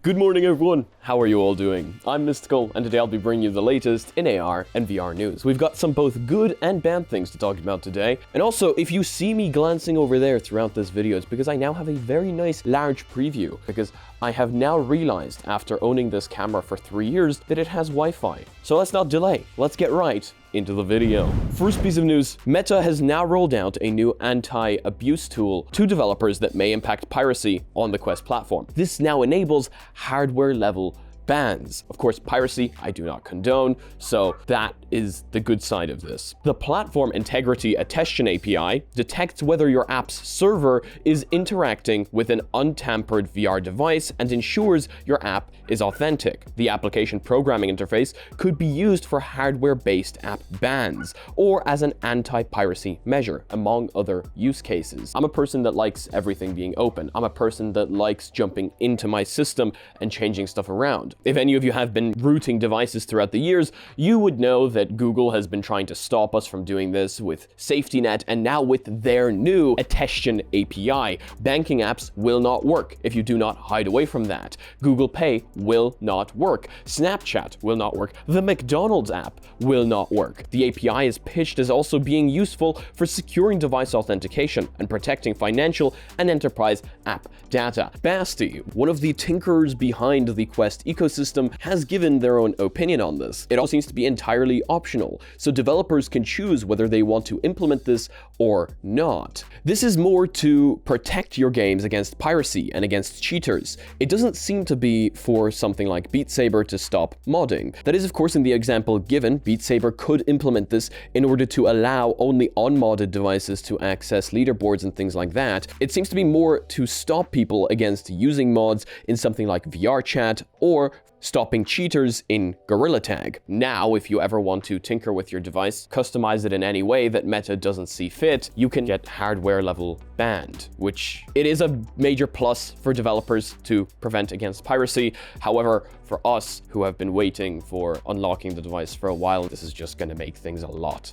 Good morning, everyone. How are you all doing? I'm Mysticle, and today I'll be bringing you the latest in AR and VR news. We've got some both good and bad things to talk about today. And also, if you see me glancing over there throughout this video, it's because I now have a very nice large preview, because I have now realized after owning this camera for 3 years that it has Wi-Fi. So let's not delay. Let's get right into the video. First piece of news, Meta has now rolled out a new anti-abuse tool to developers that may impact piracy on the Quest platform. This now enables hardware-level bans. Of course, piracy I do not condone, so that is the good side of this. The Platform Integrity Attestation API detects whether your app's server is interacting with an untampered VR device and ensures your app is authentic. The application programming interface could be used for hardware-based app bans or as an anti-piracy measure, among other use cases. I'm a person that likes everything being open. I'm a person that likes jumping into my system and changing stuff around. If any of you have been rooting devices throughout the years, you would know that Google has been trying to stop us from doing this with Safety Net, and now with their new Attestation API. Banking apps will not work if you do not hide away from that. Google Pay will not work. Snapchat will not work. The McDonald's app will not work. The API is pitched as also being useful for securing device authentication and protecting financial and enterprise app data. Basti, one of the tinkerers behind the Quest ecosystem, has given their own opinion on this. It all seems to be entirely optional, so developers can choose whether they want to implement this or not. This is more to protect your games against piracy and against cheaters. It doesn't seem to be for something like Beat Saber to stop modding. That is, of course, in the example given, Beat Saber could implement this in order to allow only unmodded devices to access leaderboards and things like that. It seems to be more to stop people against using mods in something like VR chat or stopping cheaters in Gorilla Tag. Now, if you ever want to tinker with your device, customize it in any way that Meta doesn't see fit, you can get hardware level banned, which it is a major plus for developers to prevent against piracy. However, for us who have been waiting for unlocking the device for a while, this is just going to make things a lot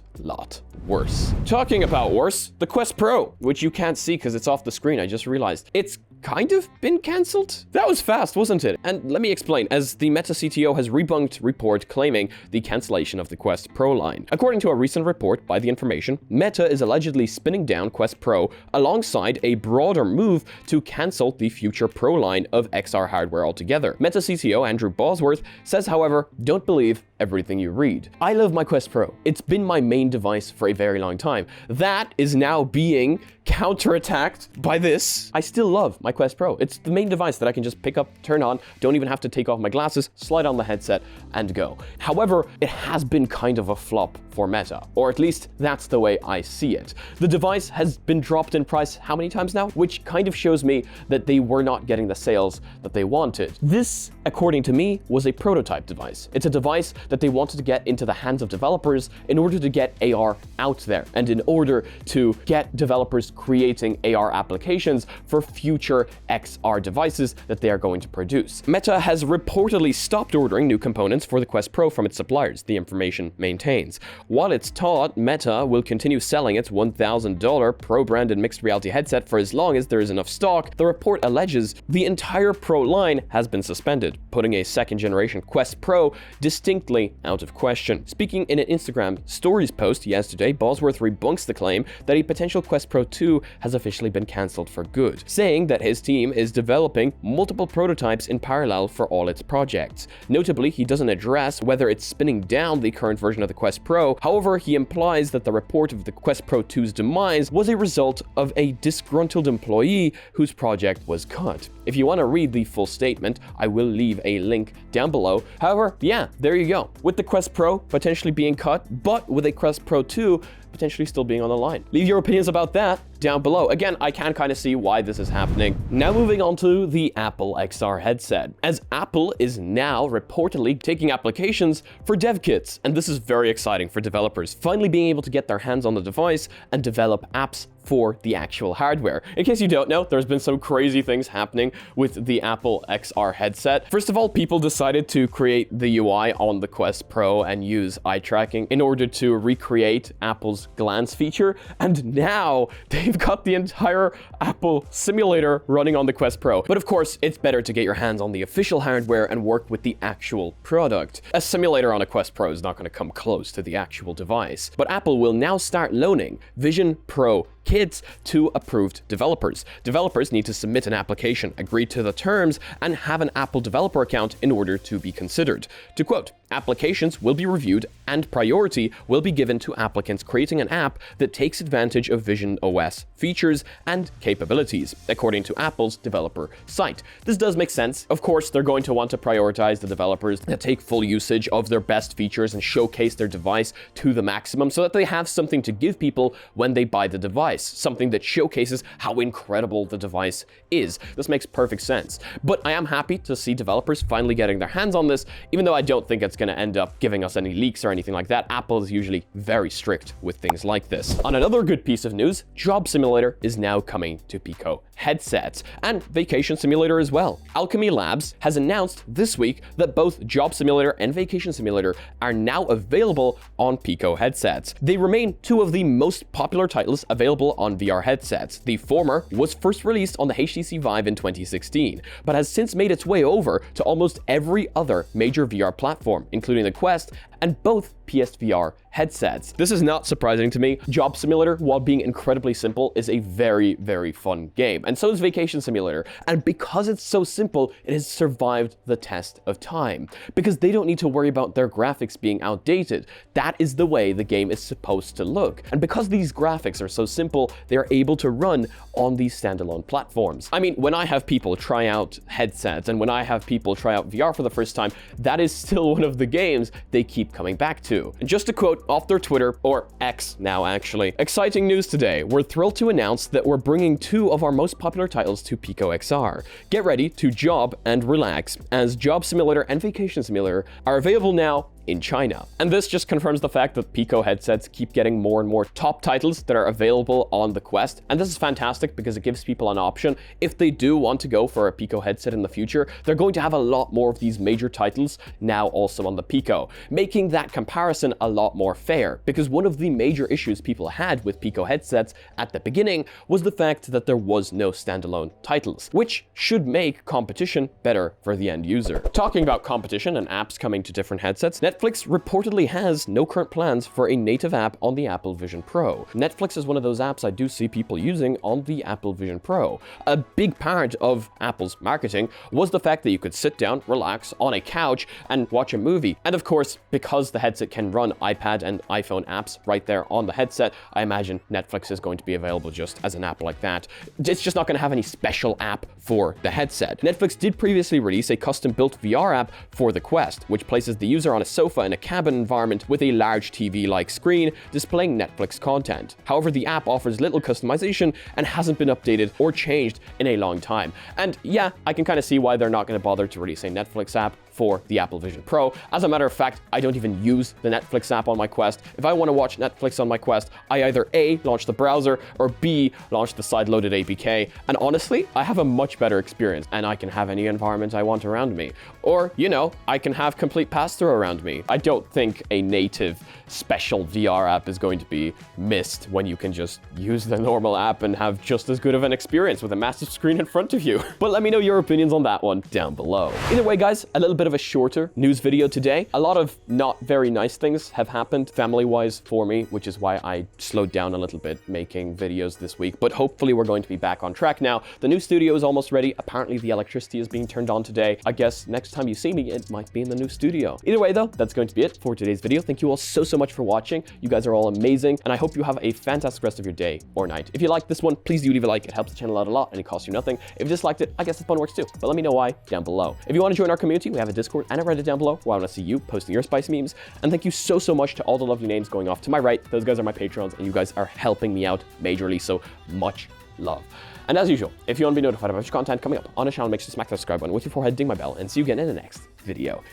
worse. Talking about worse, the Quest Pro, which you can't see because it's off the screen, I just realized. It's kind of been cancelled? That was fast, wasn't it? And let me explain, as the Meta CTO has rebunked report claiming the cancellation of the Quest Pro line. According to a recent report by The Information, Meta is allegedly spinning down Quest Pro alongside a broader move to cancel the future Pro line of XR hardware altogether. Meta CTO Andrew Bosworth says, however, don't believe everything you read. I love my Quest Pro. It's been my main device for a very long time. That is now being counterattacked by this. I still love my Quest Pro. It's the main device that I can just pick up, turn on, don't even have to take off my glasses, slide on the headset, and go. However, it has been kind of a flop for Meta, or at least that's the way I see it. The device has been dropped in price how many times now? Which kind of shows me that they were not getting the sales that they wanted. This, according to me, was a prototype device. It's a device that they wanted to get into the hands of developers in order to get AR out there, and in order to get developers creating AR applications for future XR devices that they are going to produce. Meta has reportedly stopped ordering new components for the Quest Pro from its suppliers, The Information maintains. While it's taught Meta will continue selling its $1,000 Pro-branded mixed reality headset for as long as there is enough stock, the report alleges the entire Pro line has been suspended, putting a second-generation Quest Pro distinctly out of question. Speaking in an Instagram Stories post yesterday, Bosworth debunks the claim that a potential Quest Pro 2 has officially been cancelled for good, saying that his team is developing multiple prototypes in parallel for all its projects. Notably, he doesn't address whether it's spinning down the current version of the Quest Pro. However, he implies that the report of the Quest Pro 2's demise was a result of a disgruntled employee whose project was cut. If you want to read the full statement, I will leave a link down below. However, yeah, there you go. With the Quest Pro potentially being cut, but with a Quest Pro 2 potentially still being on the line. Leave your opinions about that down below. Again, I can kind of see why this is happening. Now moving on to the Apple XR headset, as Apple is now reportedly taking applications for DevKits, and this is very exciting for developers, finally being able to get their hands on the device and develop apps for the actual hardware. In case you don't know, there's been some crazy things happening with the Apple XR headset. First of all, people decided to create the UI on the Quest Pro and use eye tracking in order to recreate Apple's Apple's glance feature, and now they've got the entire Apple simulator running on the Quest Pro. But of course, it's better to get your hands on the official hardware and work with the actual product. A simulator on a Quest Pro is not going to come close to the actual device. But Apple will now start loaning Vision Pro kits to approved developers. Developers need to submit an application, agree to the terms, and have an Apple developer account in order to be considered. To quote, applications will be reviewed and priority will be given to applicants creating an app that takes advantage of Vision OS features and capabilities, according to Apple's developer site. This does make sense. Of course, they're going to want to prioritize the developers that take full usage of their best features and showcase their device to the maximum so that they have something to give people when they buy the device, something that showcases how incredible the device is. This makes perfect sense. But I am happy to see developers finally getting their hands on this, even though I don't think it's going to end up giving us any leaks or anything like that. Apple is usually very strict with things like this. On another good piece of news, Job Simulator is now coming to Pico headsets, and Vacation Simulator as well. Alchemy Labs has announced this week that both Job Simulator and Vacation Simulator are now available on Pico headsets. They remain two of the most popular titles available on VR headsets. The former was first released on the HTC Vive in 2016, but has since made its way over to almost every other major VR platform, including the Quest and both PSVR headsets. This is not surprising to me. Job Simulator, while being incredibly simple, is a very, very fun game, and so is Vacation Simulator. And because it's so simple, it has survived the test of time, because they don't need to worry about their graphics being outdated. That is the way the game is supposed to look. And because these graphics are so simple, they are able to run on these standalone platforms. I mean, when I have people try out headsets and when I have people try out VR for the first time, that is still one of the games they keep coming back to. And just to quote off their Twitter, or X now actually, exciting news today. We're thrilled to announce that we're bringing two of our most popular titles to Pico XR. Get ready to job and relax, as Job Simulator and Vacation Simulator are available now in China. And this just confirms the fact that Pico headsets keep getting more and more top titles that are available on the Quest. And this is fantastic because it gives people an option. If they do want to go for a Pico headset in the future, they're going to have a lot more of these major titles now also on the Pico, making that comparison a lot more fair. Because one of the major issues people had with Pico headsets at the beginning was the fact that there was no standalone titles, which should make competition better for the end user. Talking about competition and apps coming to different headsets, Netflix reportedly has no current plans for a native app on the Apple Vision Pro. Netflix is one of those apps I do see people using on the Apple Vision Pro. A big part of Apple's marketing was the fact that you could sit down, relax on a couch, and watch a movie. And of course, because the headset can run iPad and iPhone apps right there on the headset, I imagine Netflix is going to be available just as an app like that. It's just not going to have any special app for the headset. Netflix did previously release a custom-built VR app for the Quest, which places the user on a sofa in a cabin environment with a large TV-like screen displaying Netflix content. However, the app offers little customization and hasn't been updated or changed in a long time. And yeah, I can kind of see why they're not going to bother to release a Netflix app for the Apple Vision Pro. As a matter of fact, I don't even use the Netflix app on my Quest. If I want to watch Netflix on my Quest, I either A, launch the browser, or B, launch the side-loaded APK. And honestly, I have a much better experience, and I can have any environment I want around me. Or, you know, I can have complete pass-through around me. I don't think a native special VR app is going to be missed when you can just use the normal app and have just as good of an experience with a massive screen in front of you. But let me know your opinions on that one down below. Either way, guys, a little bit of a shorter news video today. A lot of not very nice things have happened family-wise for me, which is why I slowed down a little bit making videos this week. But hopefully we're going to be back on track now. The new studio is almost ready. Apparently the electricity is being turned on today. I guess next time you see me, it might be in the new studio. Either way though, that's going to be it for today's video. Thank you all so much for watching. You guys are all amazing, and I hope you have a fantastic rest of your day or night. If you liked this one, please do leave a like. It helps the channel out a lot and it costs you nothing. If you disliked it, I guess the fun works too. But let me know why down below. If you want to join our community, we have a Discord and a Reddit down below where I want to see you posting your spicy memes. And thank you so much to all the lovely names going off to my right. Those guys are my patrons, and you guys are helping me out majorly, so much love. And as usual, if you want to be notified about future content coming up on the channel, make sure to smack that subscribe button with your forehead, ding my bell, and see you again in the next video.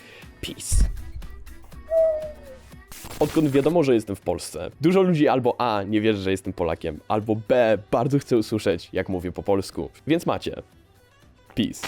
Peace. Odkąd wiadomo, że jestem w Polsce, dużo ludzi albo A, nie wierzy, że jestem Polakiem, albo B, bardzo chce usłyszeć, jak mówię po polsku. Więc macie. Peace.